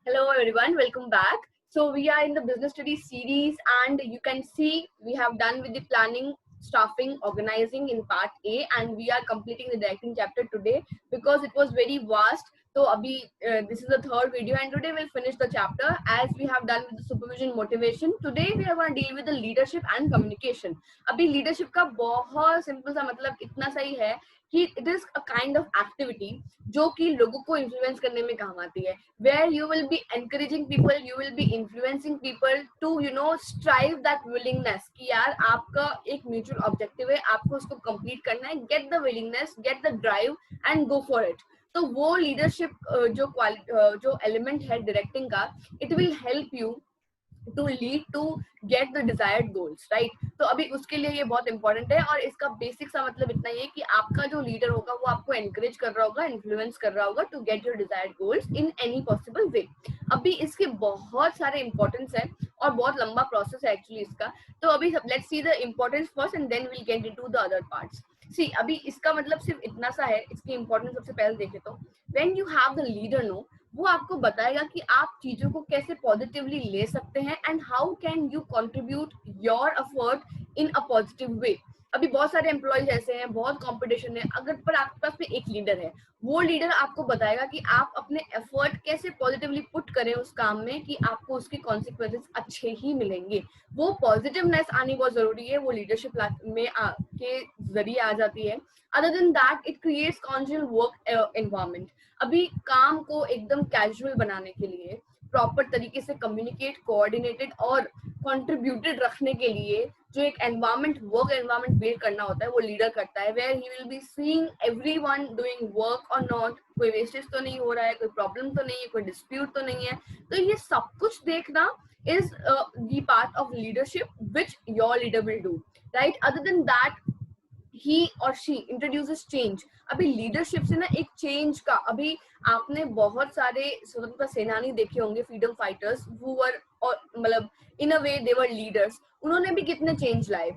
Hello everyone, welcome back. So we are in the business study series and you can see we have done with the planning, staffing, organizing in part A and we are completing the directing chapter today because it was very vast. So this is the third video and today we'll finish the chapter as we have done with the supervision motivation. Today we are going to deal with the leadership and communication. अभी leadership का बहुत simple सा मतलब इतना सही है कि it is a kind of activity जो कि लोगों को influence करने में काम आती है, where you will be encouraging people, you will be influencing people to strive that willingness कि यार आपका एक mutual objective है, आपको उसको complete करना है, get the willingness, get the drive and go for it. तो वो लीडरशिप जो एलिमेंट है डायरेक्टिंग का, it will help you to lead to get the desired goals, right? तो अभी उसके लिए ये बहुत इंपॉर्टेंट है और इसका बेसिक सा मतलब इतना ही है कि आपका जो लीडर होगा वो आपको एनकरेज कर रहा होगा, इन्फ्लुएंस कर रहा होगा to get your desired goals in any possible way. अभी इसके बहुत सारे इंपॉर्टेंस है और बहुत लंबा प्रोसेस है एक्चुअली इसका. तो अभी let's see the importance first and then will get into the other parts. See अभी इसका मतलब सिर्फ इतना सा है, इसकी इंपॉर्टेंस सबसे पहले देखे तो when you have the leader no, वो आपको बताएगा कि आप चीजों को कैसे पॉजिटिवली ले सकते हैं and how can you contribute your effort in a positive way. अभी बहुत सारे एम्प्लॉयज ऐसे हैं, बहुत कंपटीशन है, अगर पर आपके पास में एक लीडर है, वो लीडर आपको बताएगा कि आप अपने एफर्ट कैसे पॉजिटिवली पुट करें उस काम में कि आपको उसके कॉन्सिक्वेंसेस अच्छे ही मिलेंगे. वो पॉजिटिवनेस आनी बहुत जरूरी है, वो लीडरशिप में के जरिए आ जाती है. Other than that it creates congenial work environment. अभी काम को एकदम कैजुअल बनाने के लिए, प्रॉपर तरीके से कम्युनिकेट, कोऑर्डिनेटेड और कंट्रीब्यूटेड रखने के लिए जो एक एनवायरमेंट, वर्क एनवायरमेंट बिल्ड करना होता है, वो लीडर करता है. Where he will be seeing everyone doing work और नॉट, कोई वेस्टेज तो नहीं हो रहा है, कोई प्रॉब्लम तो नहीं है, कोई डिस्प्यूट तो नहीं है. तो ये सब कुछ देखना is the part of leadership which your leader will do, right? Other than that, he or she introduces change. अभी लीडरशिप से ना एक चेंज का, अभी आपने बहुत सारे स्वतंत्रता सेनानी देखे होंगे, फ्रीडम फाइटर्स हु वर, और मतलब इन अ वे दे वर लीडर्स. उन्होंने भी कितने चेंज लाए.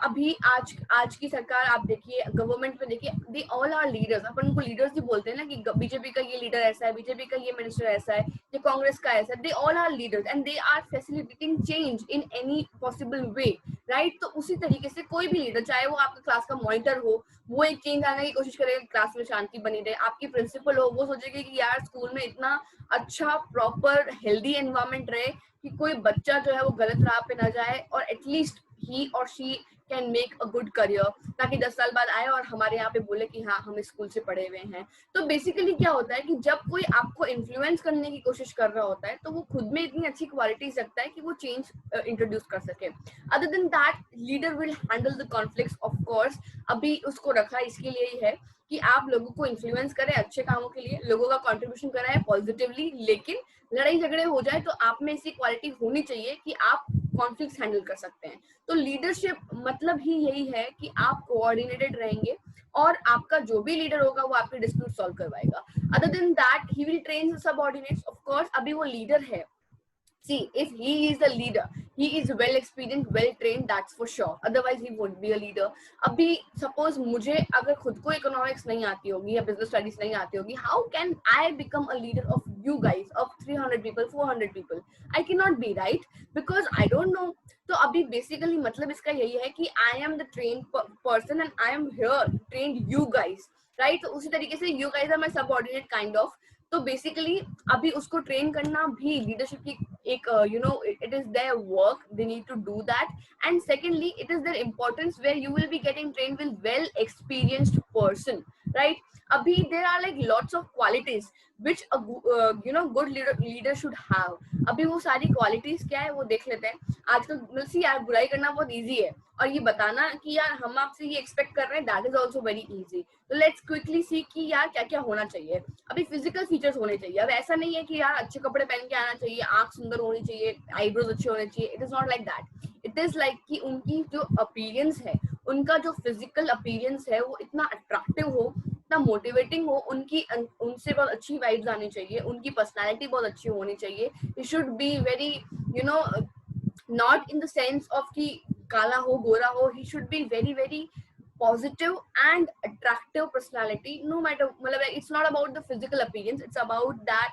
अभी आज की सरकार आप देखिए, गवर्नमेंट में देखिए, दे ऑल आर लीडर्स. अपन उनको लीडर्स ही बोलते हैं ना कि बीजेपी का ये लीडर ऐसा है, बीजेपी का ये मिनिस्टर ऐसा है, ये कांग्रेस का ऐसा है. They all are leaders and they are facilitating change in any possible way, right? तो उसी तरीके से कोई भी लीडर, चाहे वो आपका क्लास का मॉनिटर हो, वो एक चेंज आने की कोशिश करेगा, क्लास में शांति बनी रहे. आपकी प्रिंसिपल हो, वो सोचेगी कि यार स्कूल में इतना अच्छा प्रॉपर हेल्दी एनवायरमेंट रहे कि कोई बच्चा जो है वो गलत राह पे ना जाए और एटलीस्ट ही और she can make a good career, ताकि 10 साल बाद आए और हमारे यहाँ पे बोले कि हाँ हम इस स्कूल से पढ़े हुए हैं. तो बेसिकली क्या होता है कि जब कोई आपको इन्फ्लुएंस करने की कोशिश कर रहा होता है तो वो खुद में इतनी अच्छी क्वालिटीज रखता है कि वो चेंज इंट्रोड्यूस कर सके. Other than that, leader will handle the conflicts of course. अभी उसको रखा इसके लिए ही है कि आप लोगों को इन्फ्लुएंस करें अच्छे कामों के लिए, लोगों का कंट्रीब्यूशन कराएं पॉजिटिवली, लेकिन लड़ाई झगड़े हो जाए तो आप में ऐसी क्वालिटी होनी चाहिए कि आप कॉन्फ्लिक्ट्स हैंडल कर सकते हैं. तो लीडरशिप मतलब ही यही है कि आप कोऑर्डिनेटेड रहेंगे और आपका जो भी लीडर होगा वो आपके डिस्प्यूट सॉल्व करवाएगा. Other than that, he will train subordinates. Of course अभी वो लीडर है. See, if he is the leader, he is well experienced, well trained, that's for sure. Otherwise, he won't be a leader. अभी suppose मुझे अगर खुद को economics नहीं आती होगी या business studies नहीं आती होगी, how can I become a leader of you guys, of 300 people, 400 people? I cannot be, right? Because I don't know. तो अभी basically मतलब इसका यही है कि I am the trained person and I am here to train you guys, right? तो उसी तरीके से you guys are my subordinate kind of. तो बेसिकली अभी उसको ट्रेन करना भी लीडरशिप की एक it is their work, they need to do that. And secondly, it is their importance where you will be getting train with well experienced person, right? अभी there are like lots of qualities which a good leader should have. अभी वो सारी qualities क्या है वो देख लेते हैं. आजकल मतलब यार बुराई करना बहुत इजी है और ये बताना कि यार हम आपसे ये एक्सपेक्ट कर रहे हैं, that is also very easy. तो लेट्स क्विकली सी कि यार क्या क्या होना चाहिए. अभी फिजिकल फीचर्स होने चाहिए. अब ऐसा नहीं है कि यार अच्छे कपड़े पहन के आना चाहिए, आंख सुंदर होनी चाहिए, आईब्रोज अच्छे होने चाहिए. It is not like that. It is like कि उनकी जो अपीयरेंस है, उनका जो फिजिकल अपीयरेंस है वो इतना अट्रैक्टिव हो, इतना मोटिवेटिंग हो, उनसे बहुत अच्छी वाइब्स आनी चाहिए, उनकी पर्सनालिटी बहुत अच्छी होनी चाहिए. It should be very not in the sense of कि काला हो गोरा हो. He should be very very positive and attractive personality, no matter, it's not about the physical appearance, it's about that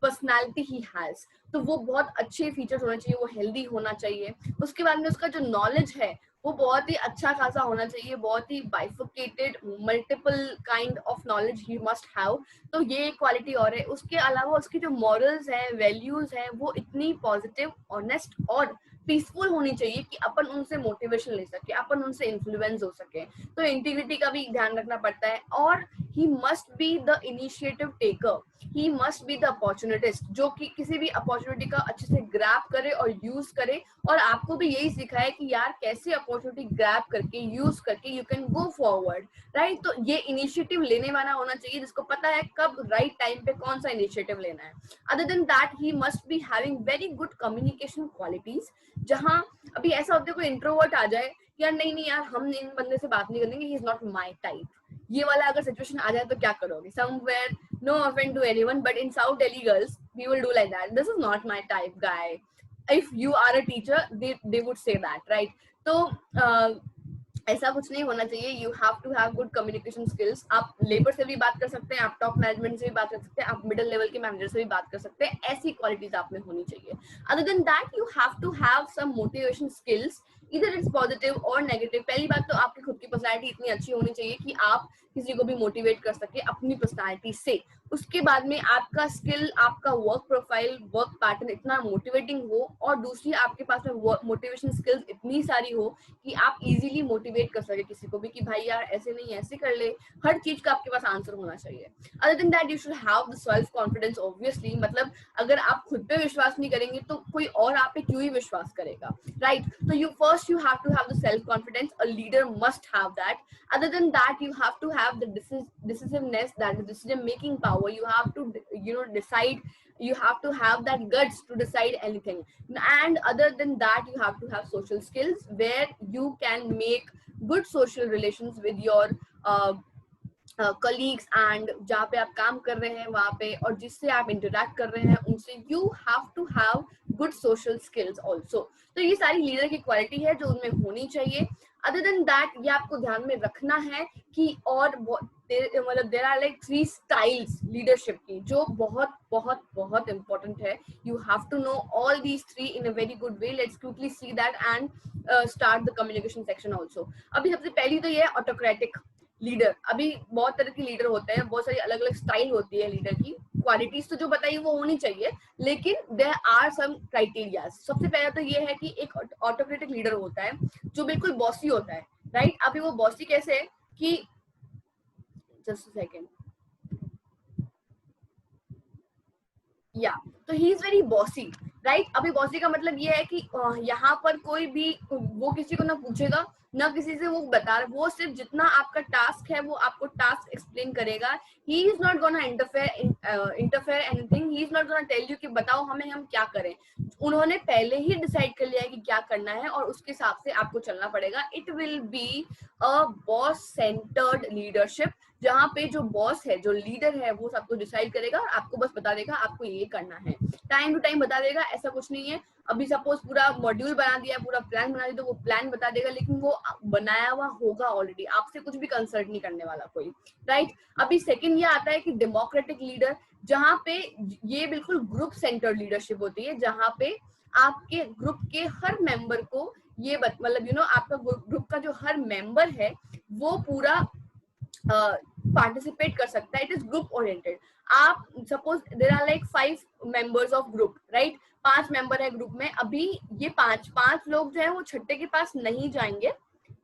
personality he has, तो वो बहुत अच्छे features होने चाहिए, वो हेल्दी होना चाहिए। उसके बाद में उसका जो नॉलेज है वो बहुत ही अच्छा खासा होना चाहिए, बहुत ही bifurcated multiple kind of knowledge he must have. तो ये एक क्वालिटी और है। उसके अलावा उसकी जो मॉरल्स है, वैल्यूज है, वो इतनी पॉजिटिव, ऑनेस्ट और पीसफुल होनी चाहिए कि अपन उनसे मोटिवेशन ले सके, अपन उनसे इन्फ्लुएंस हो सके। तो इंटीग्रिटी का भी ध्यान रखना पड़ता है। और he must be the initiative taker, he must be the opportunist, जो कि किसी भी अपॉर्चुनिटी का अच्छे से ग्रैब करे और यूज करे। और आपको भी यही सिखाए कि यार कैसे अपॉर्चुनिटी ग्रैब करके यूज करके you can go forward, right. तो ये इनिशिएटिव लेने वाला होना चाहिए, जिसको पता है कब राइट टाइम पे कौन सा इनिशिएटिव लेना है। Other than that he must be having very good communication qualities. जहां अभी ऐसा होता है कोई इंट्रोवर्ट आ जाए, यार नहीं नहीं यार हम इन बंदे से बात नहीं करेंगे, ही इज नॉट माई टाइप, ये वाला अगर सिचुएशन आ जाए तो क्या करोगे? Somewhere, no offense to anyone, but in South Delhi girls, we will do like that. This is not my type, guy. If you are a teacher, they would say that, right? तो ऐसा कुछ नहीं होना चाहिए। You have to have good communication skills. आप labour से भी बात कर सकते हैं, आप टॉप मैनेजमेंट से भी बात कर सकते हैं, आप मिडिल लेवल के मैनेजर से भी बात कर सकते हैं। ऐसी क्वालिटीज आप में होनी चाहिए। Other than that you have to have some motivation skills, इधर इट्स पॉजिटिव और नेगेटिव। पहली बात तो आपकी खुद की पर्सनैलिटी इतनी अच्छी होनी चाहिए कि आप किसी को भी मोटिवेट कर सके अपनी पर्सनैलिटी से। उसके बाद में आपका स्किल, आपका वर्क प्रोफाइल, वर्क पैटर्न इतना मोटिवेटिंग हो, और दूसरी आपके पास में मोटिवेशन स्किल्स इतनी सारी हो कि आप इजीली मोटिवेट कर सके किसी को भी कि भाई यार ऐसे नहीं ऐसे कर ले। हर चीज का आपके पास आंसर होना चाहिए। Other than that you should have the self confidence. Obviously मतलब अगर आप खुद पे विश्वास नहीं करेंगे तो कोई और आप पे क्यों ही विश्वास करेगा, राइट। तो you first you have to have the self confidence, a leader must have that. Other than that, you have to have the decisiveness, that the decision making power. You have to decide, you have to have that guts to decide anything. And other than that, you have to have social skills where you can make good social relations with your colleagues and जहाँ पे आप काम कर रहे हैं वहाँ पे, और जिससे आप इंटरेक्ट कर रहे हैं उनसे, you have to have good social skills also. तो ये सारी लीडर की क्वालिटी है जो उनमें होनी चाहिए। अदर देन दैट ये आपको ध्यान में रखना है कि और मतलब there are like 3 styles leadership की जो बहुत बहुत बहुत इंपॉर्टेंट है। You have to know all these 3 in a very good way. Let's quickly see that and start the communication section also. अभी सबसे पहली तो ये है ऑटोक्रेटिक लीडर। अभी बहुत तरह के लीडर होते हैं, बहुत सारी अलग अलग स्टाइल होती है लीडर की। क्वालिटीज तो जो बताइए वो होनी चाहिए, लेकिन देयर आर सम क्राइटेरिया। सबसे पहले तो ये है कि एक ऑटोक्रेटिक लीडर होता है जो बिल्कुल बॉसी होता है, राइट। अभी वो बॉसी कैसे है कि जस्ट सेकेंड, या तो he is very bossy, right. अभी बॉसी का मतलब ये है कि यहाँ पर कोई भी वो किसी को ना पूछेगा ना किसी से वो बता रहा, वो सिर्फ जितना आपका टास्क है वो आपको टास्क एक्सप्लेन करेगा। He is not gonna interfere anything, he is not gonna tell you कि बताओ हमें हम क्या करें। उन्होंने पहले ही डिसाइड कर लिया है कि क्या करना है और उसके हिसाब से आपको चलना पड़ेगा। It will be a boss centred leadership, जहाँ पे जो बॉस है, जो लीडर है, वो सब कुछ डिसाइड करेगा और आपको बस बता देगा आपको ये करना है, टाइम टू टाइम बता देगा। ऐसा कुछ नहीं है अभी सपोज पूरा मॉड्यूल बना दिया, पूरा प्लान बना दिया, तो वो प्लान बता देगा, लेकिन वो बनाया हुआ होगा ऑलरेडी, आपसे कुछ भी कंसल्ट नहीं करने वाला कोई, राइट। अभी सेकंड ये आता है कि डेमोक्रेटिक लीडर, जहाँ पे ये बिल्कुल ग्रुप सेंटर्ड लीडरशिप होती है, जहाँ पे आपके ग्रुप के हर मेंबर को ये मतलब आपका ग्रुप का जो हर मेंबर है वो पूरा पार्टिसिपेट कर सकता है। It is group oriented. आप suppose there are like 5 members of group, right. 5 member है ग्रुप में। अभी ये पांच लोग जो है वो छठे के पास नहीं जाएंगे,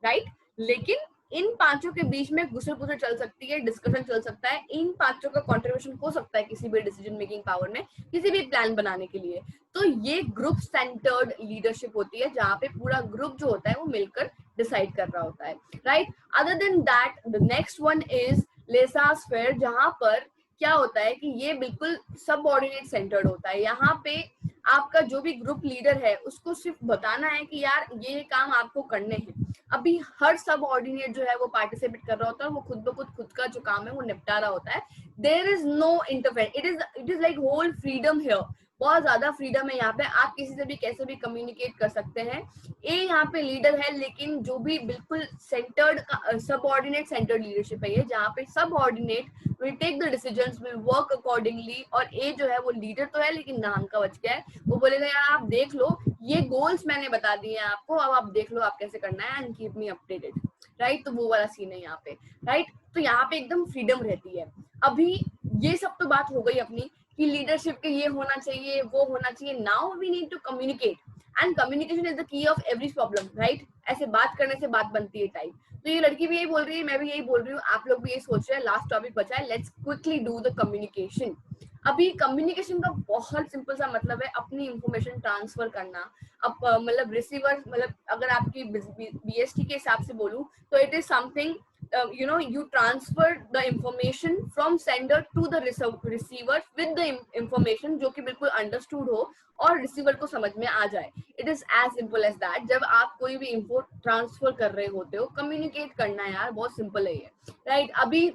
राइट। लेकिन इन पांचों के बीच में गुसर पुसर चल सकती है, डिस्कशन चल सकता है, इन पांचों का कंट्रीब्यूशन हो सकता है किसी भी डिसीजन मेकिंग पावर में, किसी भी प्लान बनाने के लिए। तो ये ग्रुप सेंटर्ड लीडरशिप होती है, जहाँ पे पूरा ग्रुप जो होता है वो मिलकर डिसाइड कर रहा होता है, right. Other than that the next one is laissez faire, जहाँ पर क्या होता है कि ये बिल्कुल सबऑर्डिनेट सेंटर्ड होता है। यहाँ पे आपका जो भी ग्रुप लीडर है उसको सिर्फ बताना है कि यार ये काम आपको करने हैं। अभी हर सब ऑर्डिनेट जो है वो पार्टिसिपेट कर रहा होता है, वो खुद ब खुद का जो काम है वो निपटा रहा होता है। There is no interfere, it is like whole freedom here. बहुत ज्यादा फ्रीडम है यहाँ पे, आप किसी से भी कैसे भी कम्युनिकेट कर सकते हैं। ए यहाँ पे लीडर है, लेकिन जो भी बिल्कुल सेंटर्ड सबऑर्डिनेट सेंटर्ड लीडरशिप है ये, जहाँ पे subordinate will take the decisions, will work accordingly. और ए जो है वो लीडर तो है लेकिन नाम का बच गया है, वो बोलेगा यार आप देख लो, ये गोल्स मैंने बता दिए हैं आपको, अब आप देख लो आप कैसे करना है and keep me updated, right. तो वो वाला सीन है यहाँ पे, राइट। तो यहाँ पे एकदम फ्रीडम रहती है। अभी ये सब तो बात हो गई अपनी कि लीडरशिप के ये होना चाहिए वो होना चाहिए। Now we need to communicate and communication is the key of every problem, right. ऐसे बात करने से बात बनती है टाइप। तो ये लड़की भी यही बोल रही है, मैं भी यही बोल रही हूँ, आप लोग भी यही सोच रहे हैं। लास्ट टॉपिक बचा है, let's quickly do the communication. अभी कम्युनिकेशन का बहुत सिंपल सा मतलब है अपनी इंफॉर्मेशन ट्रांसफर करना। अब मतलब रिसीवर, मतलब अगर आपकी बीएसटी के हिसाब से बोलूं तो it is something you transfer the information from sender to the receiver with the information जो कि बिल्कुल understood हो और रिसीवर को समझ में आ जाए। It is as simple as that. जब आप कोई भी इंफो ट्रांसफर कर रहे होते हो, कम्युनिकेट करना है यार, बहुत सिंपल है ये, राइट। अभी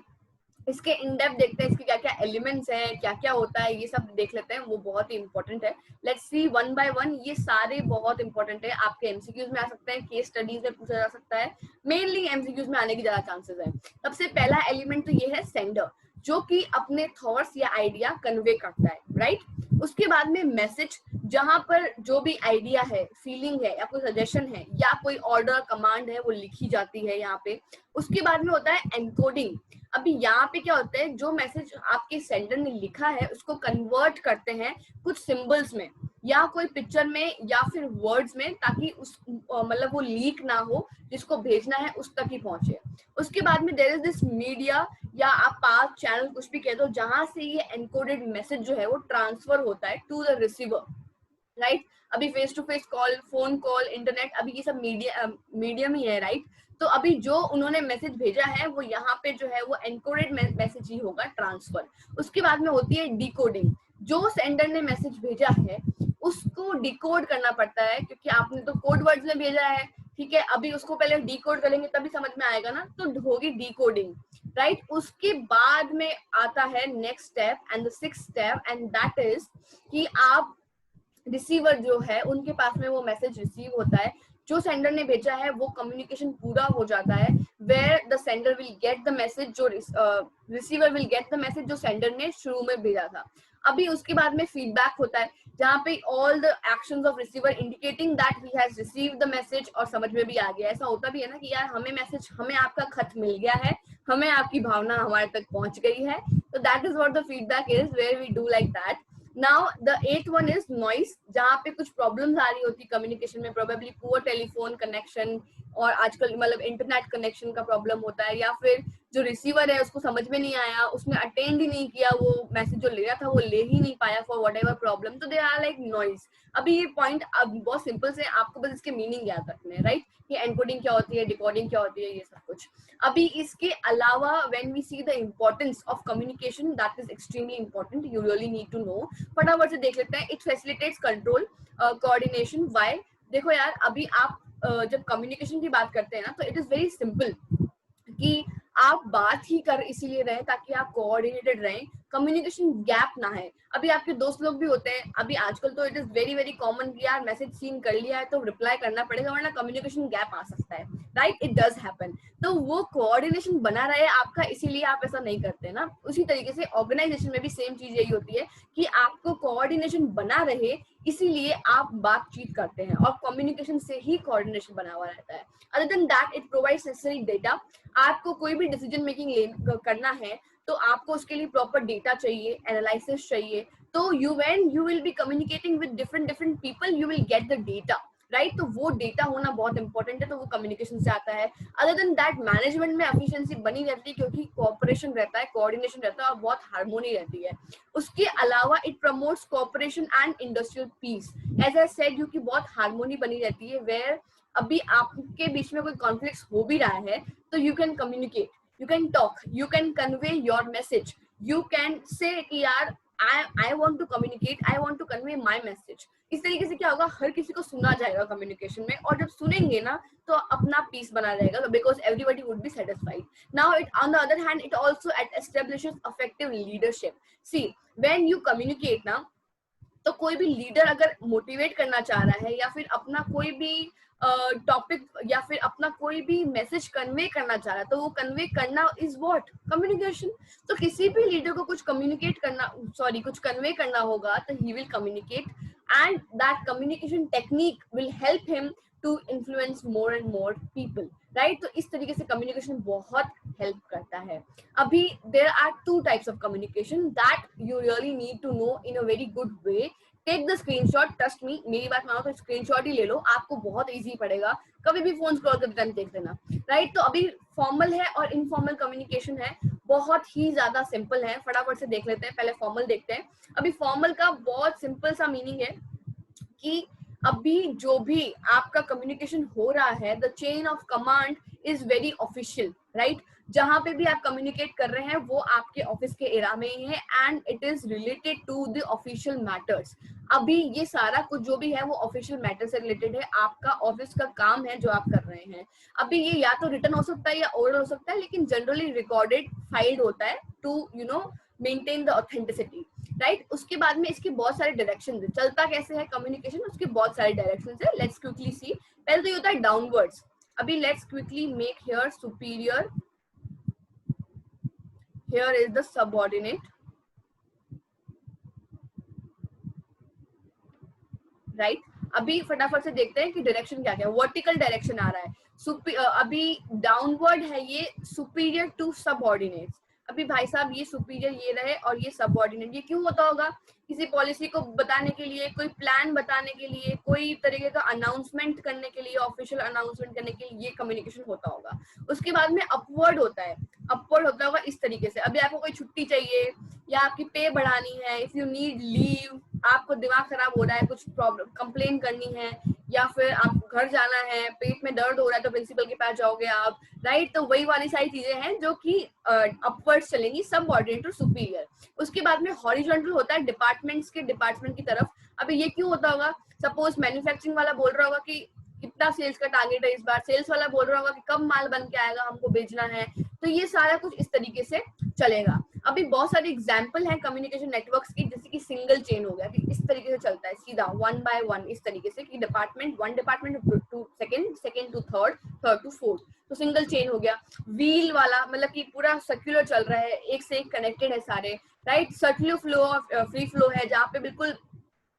इसके इन डेप्थ देखते हैं, इसके क्या क्या एलिमेंट्स हैं, क्या क्या होता है, ये सब देख लेते हैं, वो बहुत ही इंपॉर्टेंट है। Let's see one by one. ये सारे बहुत इंपॉर्टेंट है, आपके एमसीक्यूज में आ सकते हैं, केस स्टडीज में पूछा जा सकता है, मेनली एमसीक्यूज में आने की ज्यादा चांसेस है। सबसे पहला एलिमेंट तो ये है सेंडर, जो कि अपने थॉट्स या आइडिया कन्वे करता है, राइट। उसके बाद में मैसेज, जहां पर जो भी आइडिया है, फीलिंग है या कोई सजेशन है या कोई ऑर्डर कमांड है वो लिखी जाती है यहाँ पे। उसके बाद में होता है एनकोडिंग। अभी यहाँ पे क्या होता है, जो मैसेज आपके सेंडर ने लिखा है उसको कन्वर्ट करते हैं कुछ सिंबल्स में या कोई पिक्चर में या फिर वर्ड्स में, ताकि उस मतलब वो लीक ना हो, जिसको भेजना है उस तक ही पहुंचे। उसके बाद में देयर इज दिस मीडिया या आप पाथ चैनल कुछ भी कह दो, जहां से ये एनकोडेड मैसेज जो है वो ट्रांसफर होता है टू द रिसीवर, राइट। अभी face to face call, phone call, internet, अभी ये सब मीडियम ही है, राइट। तो अभी जो उन्होंने मैसेज भेजा है वो यहाँ पे जो है वो एनकोडेड मैसेज ही होगा, ट्रांसफर। उसके बाद में होती है डिकोडिंग। जो सेंडर ने मैसेज भेजा है उसको डिकोड करना पड़ता है, क्योंकि आपने तो कोड वर्ड्स में भेजा है, ठीक है। अभी उसको पहले डिकोड करेंगे तभी समझ में आएगा ना, तो होगी डिकोडिंग, राइट। उसके बाद में आता है next step and the sixth step, and that is कि आप रिसीवर जो है उनके पास में वो मैसेज रिसीव होता है, जो सेंडर ने भेजा है वो कम्युनिकेशन पूरा हो जाता है, where the sender will get the message, जो receiver will get the message जो सेंडर ने शुरू में भेजा था। अभी उसके बाद में फीडबैक होता है, जहाँ पे all the actions of receiver indicating that he has received the message, और समझ में भी आ गया। ऐसा होता भी है ना कि यार हमें मैसेज, हमें आपका खत मिल गया है, हमें आपकी भावना हमारे तक पहुंच गई है। तो that is what the feedback is, where we do like that. Now the 8th one is noise, जहाँ पे कुछ प्रॉब्लम्स आ रही होती कम्युनिकेशन में, प्रोबेबली पुअर टेलीफोन कनेक्शन, और आजकल मतलब इंटरनेट कनेक्शन का प्रॉब्लम होता है, या फिर जो रिसीवर है उसको समझ में नहीं आया, उसने अटेंड ही नहीं किया, वो मैसेज जो ले रहा था वो ले ही नहीं पाया फॉर वट एवर प्रॉब्लम, तो दे आर लाइक नॉइज। अभी ये पॉइंट अब बहुत सिंपल से, आपको बस इसके मीनिंग याद रखने हैं, राइट, कि एनकोडिंग क्या होती है, डिकोडिंग क्या होती है, ये सब कुछ। अभी इसके अलावा when we see the importance of communication, that is extremely important, you really need to know. फटाफट से देख लेते हैं। It facilitates control, coordination. Why? देखो यार, अभी आप जब कम्युनिकेशन की बात करते हैं ना, तो इट इज वेरी सिंपल कि आप बात ही कर इसीलिए रहे ताकि आप कोऑर्डिनेटेड रहें, कम्युनिकेशन गैप ना है। अभी आपके दोस्त लोग भी होते हैं, अभी आजकल तो it is very very common कि यार मैसेज सीन कर लिया है तो रिप्लाई करना पड़ेगा, वरना कम्युनिकेशन गैप आ सकता है, राइट। It does happen. तो वो कोऑर्डिनेशन बना रहे आपका, इसीलिए आप ऐसा नहीं करते ना। उसी तरीके से ऑर्गेनाइजेशन में भी सेम चीज यही होती है कि आपको कोऑर्डिनेशन बना रहे, इसीलिए आप बातचीत करते हैं, और कम्युनिकेशन से ही कोऑर्डिनेशन बना हुआ रहता है। Other than that, it provides necessary data. आपको कोई भी डिसीजन मेकिंग करना है तो आपको उसके लिए प्रॉपर डेटा चाहिए, एनालिसिस चाहिए। तो you will B communicating with different people, you will get the data, right. तो वो डेटा होना बहुत इंपॉर्टेंट है, तो वो कम्युनिकेशन से आता है। अदर देन दैट, मैनेजमेंट में एफिशिएंसी बनी रहती है, क्योंकि कोऑपरेशन रहता है, कोऑर्डिनेशन रहता है, और बहुत हार्मोनी रहती है। उसके अलावा it promotes cooperation and industrial peace. As I said, क्योंकि बहुत हार्मोनी बनी रहती है, वेयर अभी आपके बीच में कोई कॉन्फ्लिक्ट हो भी रहा है तो you can communicate, you can talk, you can convey your message, you can say कि यार I want to communicate, I want to convey my message. इस तरीके से क्या होगा, हर किसी को सुना जाएगा कम्युनिकेशन में, और जब सुनेंगे ना तो अपना पीस बना रहेगा, because everybody would be satisfied. Now it on the other hand, it also establishes effective leadership. See, when you communicate ना, तो कोई भी लीडर अगर मोटिवेट करना चाह रहा है या फिर अपना कोई भी टॉपिक या फिर अपना कोई भी मैसेज कन्वे करना चाह रहा है, तो वो कन्वे करना इज व्हाट, कम्युनिकेशन। तो किसी भी लीडर को कुछ कम्युनिकेट करना, सॉरी कुछ कन्वे करना होगा, तो he will communicate and that communication technique will help him to influence more and more people, right. तो इस तरीके से कम्युनिकेशन बहुत हेल्प करता है। अभी there are two types of communication that you really need to know in a very good way. Take the screenshot, trust me, मेरी बात मानो तो स्क्रीनशॉट ही ले लो, आपको बहुत इजी पड़ेगा, कभी भी फोन स्क्रॉल करते टाइम देख देना, राइट। तो अभी फॉर्मल है और इनफॉर्मल कम्युनिकेशन है, बहुत ही ज्यादा सिंपल है, फटाफट से देख लेते हैं। पहले फॉर्मल देखते हैं। अभी फॉर्मल का बहुत सिंपल सा मीनिंग है कि अभी जो भी आपका कम्युनिकेशन हो रहा है, the chain of command is very official, right. जहां पे भी आप कम्युनिकेट कर रहे हैं वो आपके ऑफिस के एरा में ही है and it is related to the official matters. अभी ये सारा कुछ जो भी है वो ऑफिशियल मैटर से रिलेटेड है, आपका ऑफिस का काम है जो आप कर रहे हैं। अभी ये या तो रिटर्न हो सकता है या ओरल हो सकता है, लेकिन जनरली रिकॉर्डेड फाइल्ड होता है to maintain the authenticity, right. उसके बाद में इसके बहुत सारे डायरेक्शन है, चलता कैसे है कम्युनिकेशन, उसके बहुत सारे डायरेक्शन है। लेट्स क्विकली सी। पहले तो ये होता है डाउनवर्ड्स। अभी let's quickly make here superior, here is the subordinate, right. अभी फटाफट से देखते हैं कि डायरेक्शन क्या क्या। वर्टिकल डायरेक्शन आ रहा है, अभी डाउनवर्ड है ये, सुपीरियर टू सबऑर्डिनेट्स। अभी भाई साहब ये सुपीरियर ये रहे और ये सबऑर्डिनेट, ये क्यों होता होगा? किसी पॉलिसी को बताने के लिए, कोई प्लान बताने के लिए, कोई तरीके का अनाउंसमेंट करने के लिए, ऑफिशियल अनाउंसमेंट करने के लिए ये कम्युनिकेशन होता होगा। उसके बाद में अपवर्ड होता है, अपवर्ड होता होगा इस तरीके से। अभी आपको कोई छुट्टी चाहिए या आपकी पे बढ़ानी है, इफ यू नीड लीव, आपको दिमाग खराब हो रहा है, कुछ प्रॉब्लम कंप्लेन करनी है, या फिर आपको घर जाना है, पेट में दर्द हो रहा है तो प्रिंसिपल के पास जाओगे आप, राइट। तो वही वाली सारी चीजें हैं जो कि अपवर्ड्स चलेंगी, सबऑर्डिनेट टू सुपीरियर। उसके बाद में हॉरिजॉन्टल होता है डिपार्टमेंट्स के डिपार्टमेंट की तरफ। अभी ये क्यों होता होगा? सपोज मैन्युफैक्चरिंग वाला बोल रहा होगा कि कितना सेल्स का टारगेट है इस बार, सेल्स वाला बोल रहा होगा कि कब माल बन के आएगा, हमको बेचना है। तो ये सारा कुछ इस तरीके से चलेगा। अभी बहुत सारे एग्जाम्पल हैं कम्युनिकेशन नेटवर्क्स की, जैसे कि सिंगल चेन हो गया कि इस तरीके से चलता है सीधा, वन बाय वन, इस तरीके से कि department, one department to second, second to third, third to fourth, तो सिंगल चेन हो गया। व्हील वाला मतलब कि पूरा सर्कुलर चल रहा है, एक से एक कनेक्टेड है सारे, right. Circular flow, free flow है जहाँ पे बिल्कुल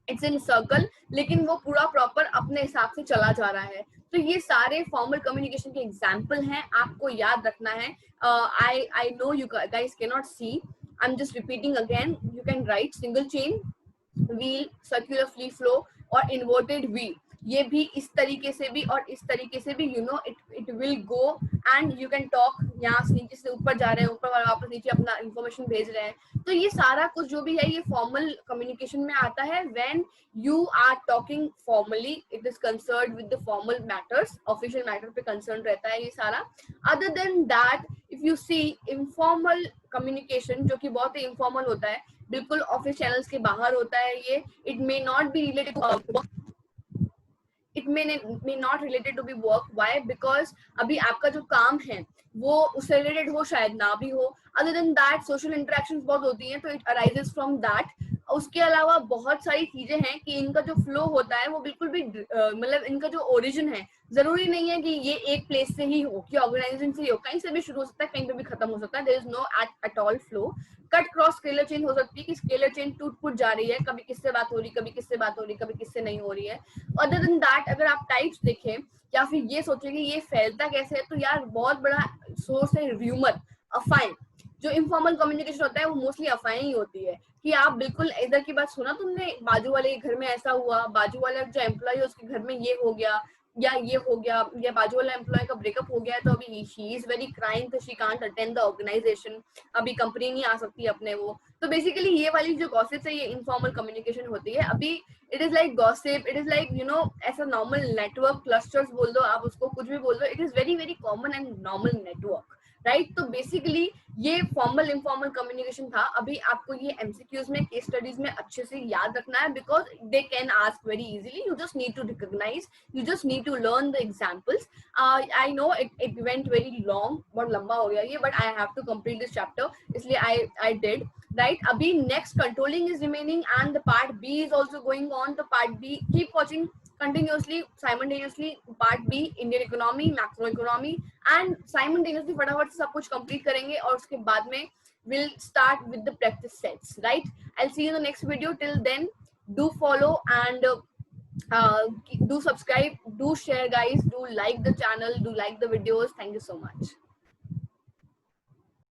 इट्स इन सर्कल, लेकिन वो पूरा प्रॉपर अपने हिसाब से चला जा रहा है। तो ये सारे फॉर्मल कम्युनिकेशन के एग्जाम्पल हैं, आपको याद रखना है। I know you guys can not see, I am just repeating again. You can write single chain, wheel, circular free flow और इन्वर्टेड वी। ये भी इस तरीके से भी और इस तरीके से भी, it will go and you can talk, यहाँ से नीचे से ऊपर जा रहे हैं, ऊपर वाला वापस नीचे अपना इंफॉर्मेशन भेज रहे हैं। तो ये सारा कुछ जो भी है ये फॉर्मल कम्युनिकेशन में आता है। When you are talking formally, it is concerned with the formal matters, official matter पे कंसर्न रहता है ये सारा। Other than that, if you see informal communication, जो कि बहुत ही इनफॉर्मल होता है, बिल्कुल ऑफिस चैनल्स के बाहर होता है ये। It may not be related to, it may not related to be work. Why? Because अभी आपका जो काम है वो उससे रिलेटेड हो, शायद ना भी हो। Other than that social interactions बहुत होती हैं, तो इट अराइजेस फ्रॉम दैट। उसके अलावा बहुत सारी चीजें हैं कि इनका जो फ्लो होता है वो बिल्कुल भी मतलब इनका जो ओरिजिन है, जरूरी नहीं है कि ये एक प्लेस से ही हो, कि ऑर्गेनाइजेशन से ही हो, कहीं से भी शुरू हो सकता है, कहीं पे भी खत्म हो सकता है। There is no at all flow. Cut cross scalar chain हो सकती है कि स्केलर चेन टूट फूट जा रही है, कभी किससे बात हो रही, कभी किससे बात हो रही, कभी किससे नहीं हो रही है। अदर देन दैट, अगर आप टाइप्स देखें या फिर ये सोचें कि ये फैलता कैसे है, तो यार बहुत बड़ा सोर्स है र्यूमर, अफवाहें। जो इनफॉर्मल कम्युनिकेशन होता है वो मोस्टली अफवाहें ही होती है, कि आप बिल्कुल इधर की बात सुना तुमने, बाजू वाले के घर में ऐसा हुआ, बाजू वाला जो एम्प्लॉय है उसके घर में ये हो गया, या ये हो गया, या बाजू वाला एम्प्लॉय का ब्रेकअप हो गया है, तो अभी शी इज वेरी क्राइंग, तो she can't attend the organisation, अभी कंपनी नहीं आ सकती अपने वो। तो बेसिकली ये वाली जो गॉसिप्स है ये इनफॉर्मल कम्युनिकेशन होती है। अभी it is like gossip, it is like ऐसा नॉर्मल नेटवर्क क्लस्टर्स बोल दो आप उसको, कुछ भी बोल दो, it is very very common and normal network, right. तो बेसिकली ये फॉर्मल इनफॉर्मल कम्युनिकेशन था। अभी आपको ये एमसीक्यूज में, केस स्टडीज में अच्छे से याद रखना है, because they can ask very easily. You just need to recognise, you just need to learn the examples. I know it went very long, बहुत लंबा हो गया ये, but I have to complete this chapter, इसलिए I did, right? अभी next controlling is remaining and the part B is also going on. The part B, keep watching continuously, simultaneously. Part B, Indian economy, macro economy, and simultaneously फटाफट से सब कुछ complete करेंगे और उसके बाद में we'll start with the practice sets, right? I'll see you in the next video. Till then, do follow and do subscribe, do share guys, do like the channel, do like the videos. Thank you so much.